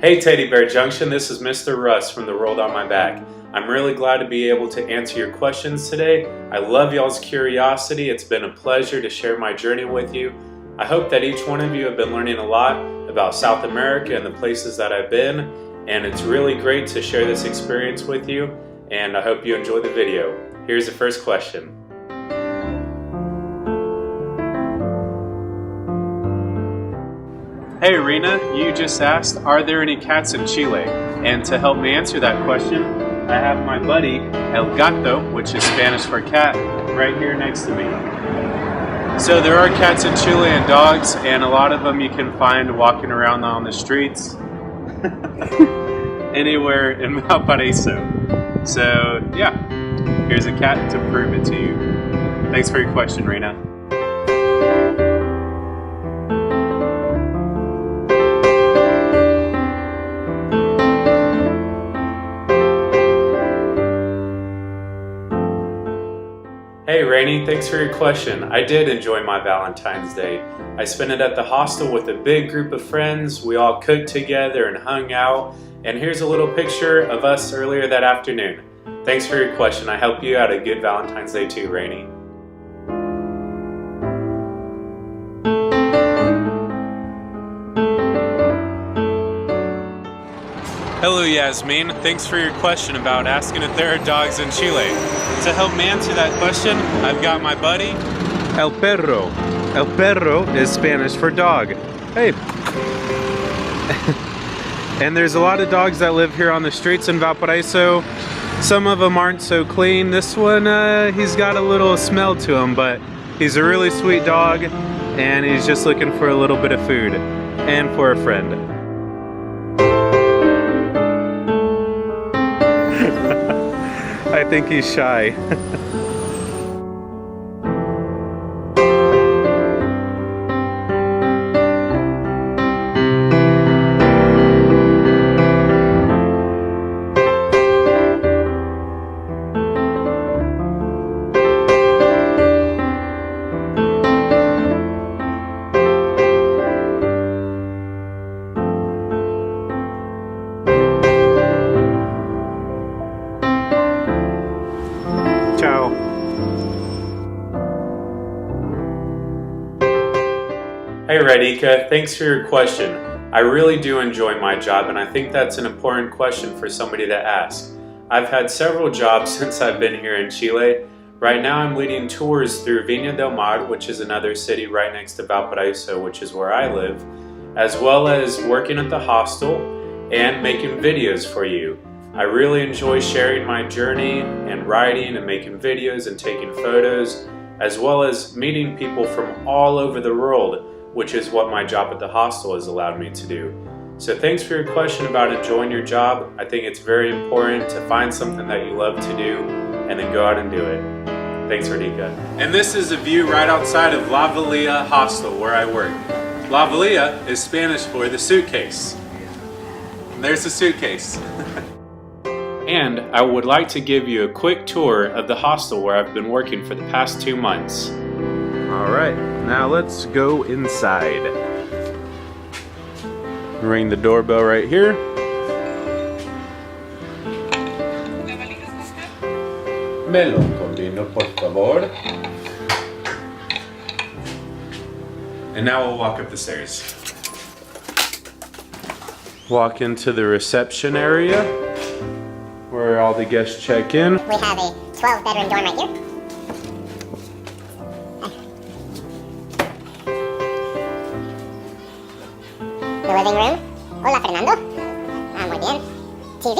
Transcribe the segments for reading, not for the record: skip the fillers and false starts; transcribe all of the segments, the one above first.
Hey Teddy Bear Junction, this is Mr. Russ from The World on My Back. I'm really glad to be able to answer your questions today. I love y'all's curiosity. It's been a pleasure to share my journey with you. I hope that each one of you have been learning a lot about South America and the places that I've been, and it's really great to share this experience with you, and I hope you enjoy the video. Here's the first question. Hey Rena, you just asked, are there any cats in Chile? And to help me answer that question, I have my buddy, El Gato, which is Spanish for cat, right here next to me. So there are cats in Chile and dogs, and a lot of them you can find walking around on the streets, anywhere in Valparaiso. So yeah, here's a cat to prove it to you. Thanks for your question, Rena. Hey Rainey, thanks for your question. I did enjoy my Valentine's Day. I spent it at the hostel with a big group of friends. We all cooked together and hung out. And here's a little picture of us earlier that afternoon. Thanks for your question. I hope you had a good Valentine's Day too, Rainey. Hello Yasmin, thanks for your question about asking if there are dogs in Chile. To help me answer that question, I've got my buddy, El Perro. El Perro is Spanish for dog. Hey. And there's a lot of dogs that live here on the streets in Valparaiso. Some of them aren't so clean. This one, he's got a little smell to him, but he's a really sweet dog and he's just looking for a little bit of food and for a friend. I think he's shy. Hey Radhika, thanks for your question. I really do enjoy my job, and I think that's an important question for somebody to ask. I've had several jobs since I've been here in Chile. Right now I'm leading tours through Viña del Mar, which is another city right next to Valparaiso, which is where I live, as well as working at the hostel and making videos for you. I really enjoy sharing my journey and writing and making videos and taking photos, as well as meeting people from all over the world, which is what my job at the hostel has allowed me to do. So thanks for your question about enjoying your job. I think it's very important to find something that you love to do and then go out and do it. Thanks, Radhika. And this is a view right outside of La Valilla Hostel where I work. La Valilla is Spanish for the suitcase. And there's the suitcase. And I would like to give you a quick tour of the hostel where I've been working for the past 2 months. Alright, now let's go inside. Ring the doorbell right here. Melocondino, por favor. And now we'll walk up the stairs. Walk into the reception area where all the guests check in. We have a 12-bedroom dorm right here. The living room. Hola, Fernando. Muy bien. TV.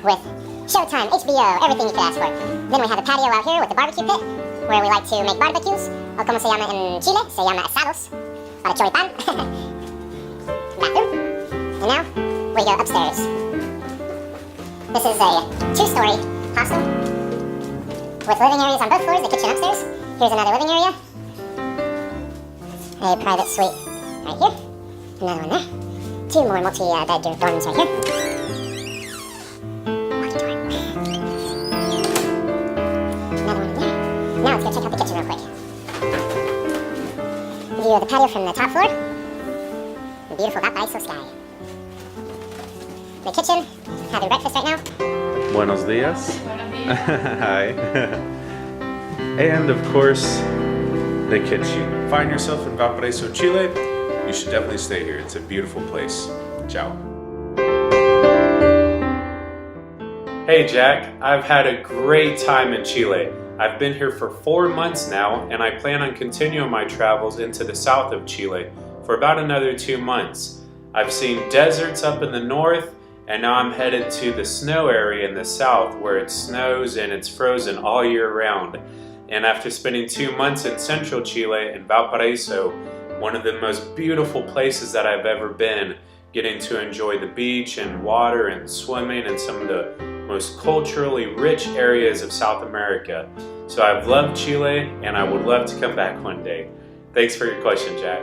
With Showtime, HBO, everything you could ask for. Then we have a patio out here with the barbecue pit, where we like to make barbecues. O como se llama en Chile, se llama asados. Para choripán. Bathroom. And now, we go upstairs. This is a 2-story hostel with living areas on both floors, the kitchen upstairs. Here's another living area. A private suite right here. Another one there. 2 more multi-bedroom dorms right here. Another one in there. Now let's go check out the kitchen real quick. View of the patio from the top floor. The beautiful Valparaiso sky. the kitchen, having breakfast right now. Buenos dias. Hi. And of course, the kitchen. Find yourself in Valparaiso, Chile, you should definitely stay here. It's a beautiful place. Ciao. Hey Jack, I've had a great time in Chile. I've been here for 4 months now, and I plan on continuing my travels into the south of Chile for about another 2 months. I've seen deserts up in the north, and now I'm headed to the snow area in the south where it snows and it's frozen all year round. And after spending 2 months in central Chile in Valparaiso, one of the most beautiful places that I've ever been, getting to enjoy the beach and water and swimming in some of the most culturally rich areas of South America. So I've loved Chile and I would love to come back one day. Thanks for your question, Jack.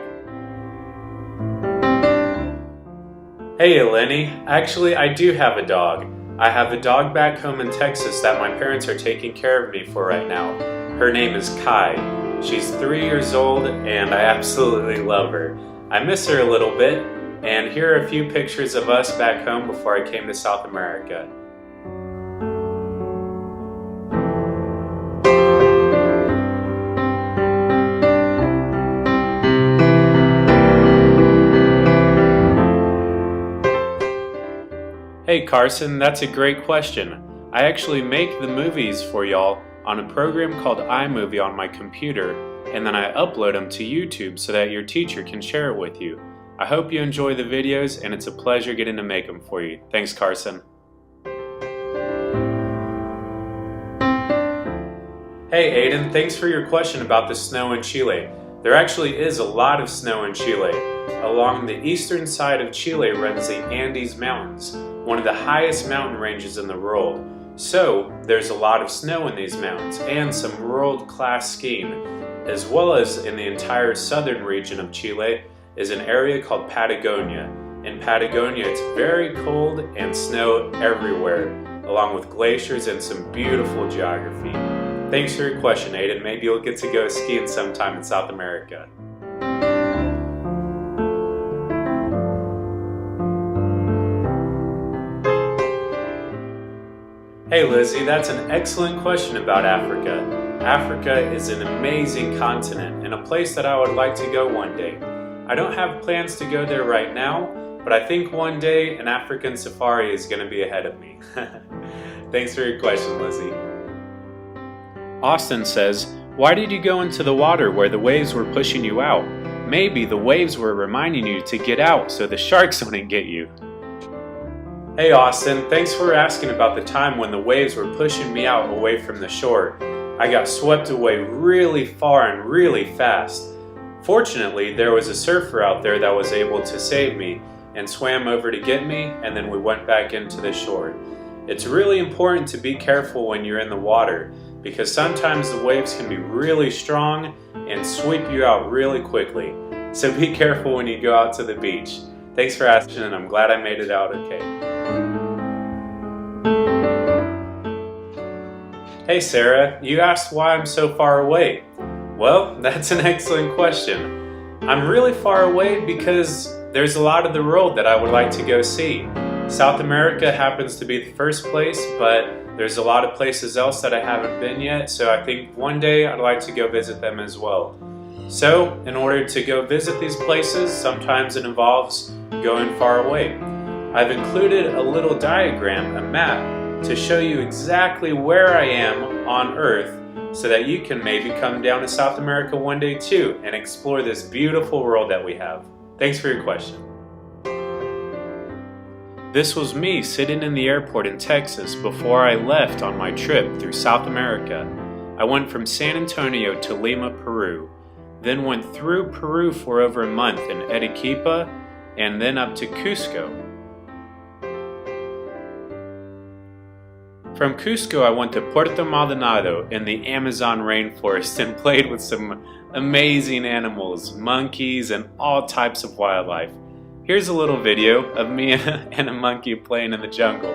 Hey Eleni, actually I do have a dog. I have a dog back home in Texas that my parents are taking care of me for right now. Her name is Kai. She's 3 years old and I absolutely love her. I miss her a little bit, and here are a few pictures of us back home before I came to South America. Hey Carson, that's a great question. I actually make the movies for y'all on a program called iMovie on my computer, and then I upload them to YouTube so that your teacher can share it with you. I hope you enjoy the videos, and it's a pleasure getting to make them for you. Thanks, Carson. Hey Aiden, thanks for your question about the snow in Chile. There actually is a lot of snow in Chile. Along the eastern side of Chile runs the Andes Mountains, one of the highest mountain ranges in the world. So there's a lot of snow in these mountains and some world-class skiing, as well as in the entire southern region of Chile is an area called Patagonia. In Patagonia it's very cold and snow everywhere, along with glaciers and some beautiful geography. Thanks for your question, Aiden. Maybe you'll get to go skiing sometime in South America. Hey Lizzie, that's an excellent question about Africa. Africa is an amazing continent and a place that I would like to go one day. I don't have plans to go there right now, but I think one day an African safari is going to be ahead of me. Thanks for your question, Lizzie. Austin says, why did you go into the water where the waves were pushing you out? Maybe the waves were reminding you to get out so the sharks wouldn't get you. Hey Austin, thanks for asking about the time when the waves were pushing me out away from the shore. I got swept away really far and really fast. Fortunately, there was a surfer out there that was able to save me and swam over to get me, and then we went back into the shore. It's really important to be careful when you're in the water because sometimes the waves can be really strong and sweep you out really quickly. So be careful when you go out to the beach. Thanks for asking, and I'm glad I made it out okay. Hey Sarah, you asked why I'm so far away. Well, that's an excellent question. I'm really far away because there's a lot of the world that I would like to go see. South America happens to be the first place, but there's a lot of places else that I haven't been yet, so I think one day I'd like to go visit them as well. So, in order to go visit these places, sometimes it involves going far away. I've included a little diagram, a map, to show you exactly where I am on Earth so that you can maybe come down to South America one day too and explore this beautiful world that we have. Thanks for your question. This was me sitting in the airport in Texas before I left on my trip through South America. I went from San Antonio to Lima, Peru, then went through Peru for over a month in Arequipa, and then up to Cusco. From Cusco, I went to Puerto Maldonado in the Amazon rainforest and played with some amazing animals, monkeys, and all types of wildlife. Here's a little video of me and a monkey playing in the jungle.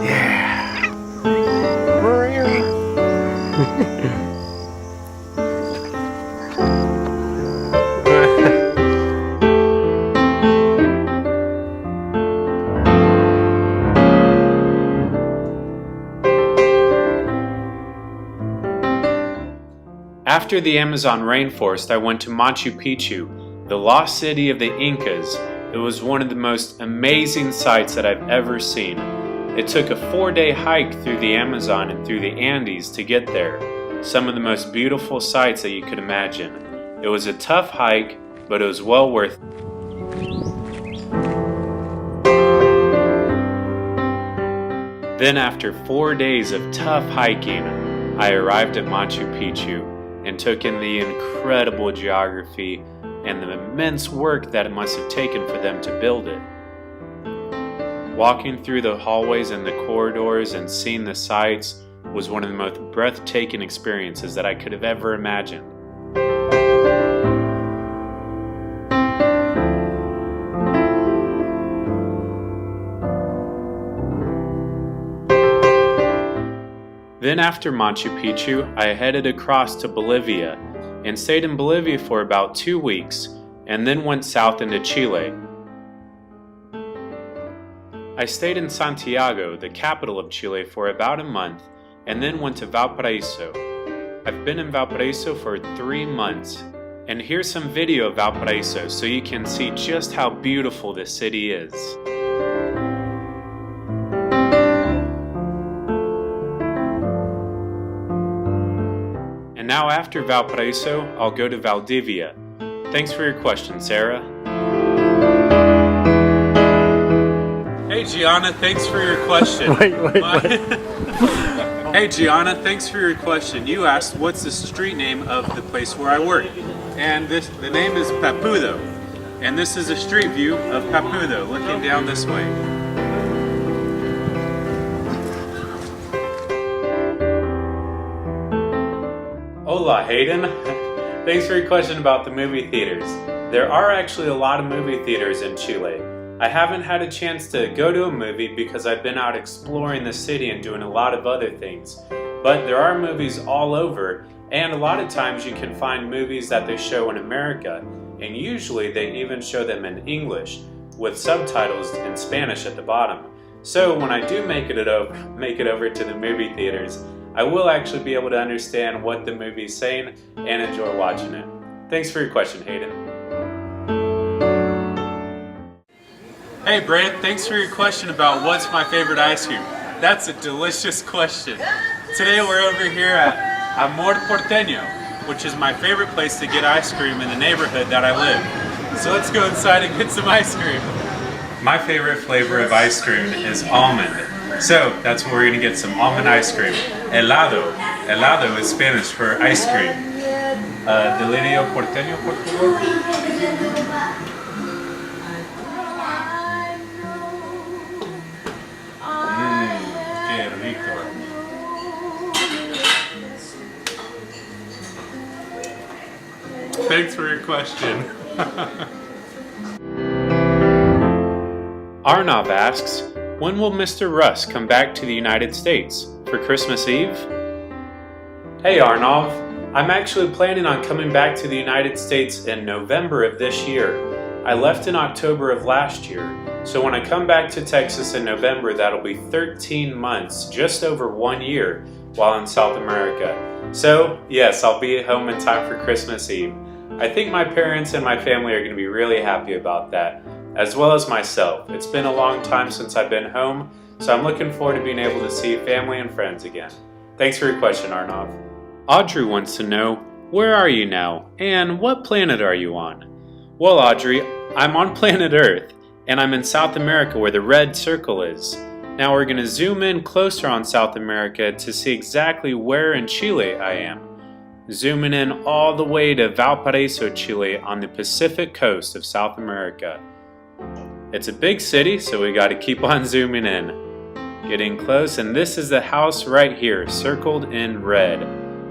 Yeah. After the Amazon rainforest, I went to Machu Picchu, the lost city of the Incas. It was one of the most amazing sights that I've ever seen. It took a 4-day hike through the Amazon and through the Andes to get there. Some of the most beautiful sights that you could imagine. It was a tough hike, but it was well worth it. Then after 4 days of tough hiking, I arrived at Machu Picchu and took in the incredible geography and the immense work that it must have taken for them to build it. Walking through the hallways and the corridors and seeing the sights was one of the most breathtaking experiences that I could have ever imagined. Then after Machu Picchu, I headed across to Bolivia and stayed in Bolivia for about 2 weeks and then went south into Chile. I stayed in Santiago, the capital of Chile, for about a month and then went to Valparaiso. I've been in Valparaiso for 3 months, and here's some video of Valparaiso so you can see just how beautiful this city is. And now after Valparaiso, I'll go to Valdivia. Thanks for your question, Sarah. Hey Gianna, thanks for your question. Wait. Hey Gianna, thanks for your question. You asked what's the street name of the place where I work. And the name is Papudo. And this is a street view of Papudo looking down this way. Hola Hayden. Thanks for your question about the movie theaters. There are actually a lot of movie theaters in Chile. I haven't had a chance to go to a movie because I've been out exploring the city and doing a lot of other things. But there are movies all over, and a lot of times you can find movies that they show in America, and usually they even show them in English with subtitles in Spanish at the bottom. So when I do make it over to the movie theaters, I will actually be able to understand what the movie's saying and enjoy watching it. Thanks for your question, Hayden. Hey Brant, thanks for your question about what's my favorite ice cream. That's a delicious question. Today we're over here at Amor Porteño, which is my favorite place to get ice cream in the neighborhood that I live. So let's go inside and get some ice cream. My favorite flavor of ice cream is almond. So that's where we're gonna get some almond ice cream. Helado. Helado is Spanish for ice cream. Delirio Porteño, por favor. Thanks for your question. Arnav asks, when will Mr. Russ come back to the United States? For Christmas Eve? Hey Arnav, I'm actually planning on coming back to the United States in November of this year. I left in October of last year, so when I come back to Texas in November, that'll be 13 months, just over 1 year, while in South America. So yes, I'll be at home in time for Christmas Eve. I think my parents and my family are going to be really happy about that, as well as myself. It's been a long time since I've been home, so I'm looking forward to being able to see family and friends again. Thanks for your question, Arnav. Audrey wants to know, where are you now, and what planet are you on? Well, Audrey, I'm on planet Earth, and I'm in South America where the red circle is. Now we're going to zoom in closer on South America to see exactly where in Chile I am. Zooming in all the way to Valparaiso, Chile on the Pacific coast of South America. It's a big city, so we got to keep on zooming in. Getting close, and this is the house right here, circled in red.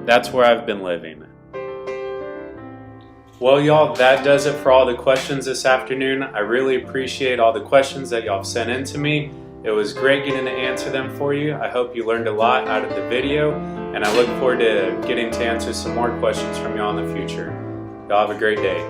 That's where I've been living. Well, y'all, that does it for all the questions this afternoon. I really appreciate all the questions that y'all have sent in to me. It was great getting to answer them for you. I hope you learned a lot out of the video, and I look forward to getting to answer some more questions from y'all in the future. Y'all have a great day.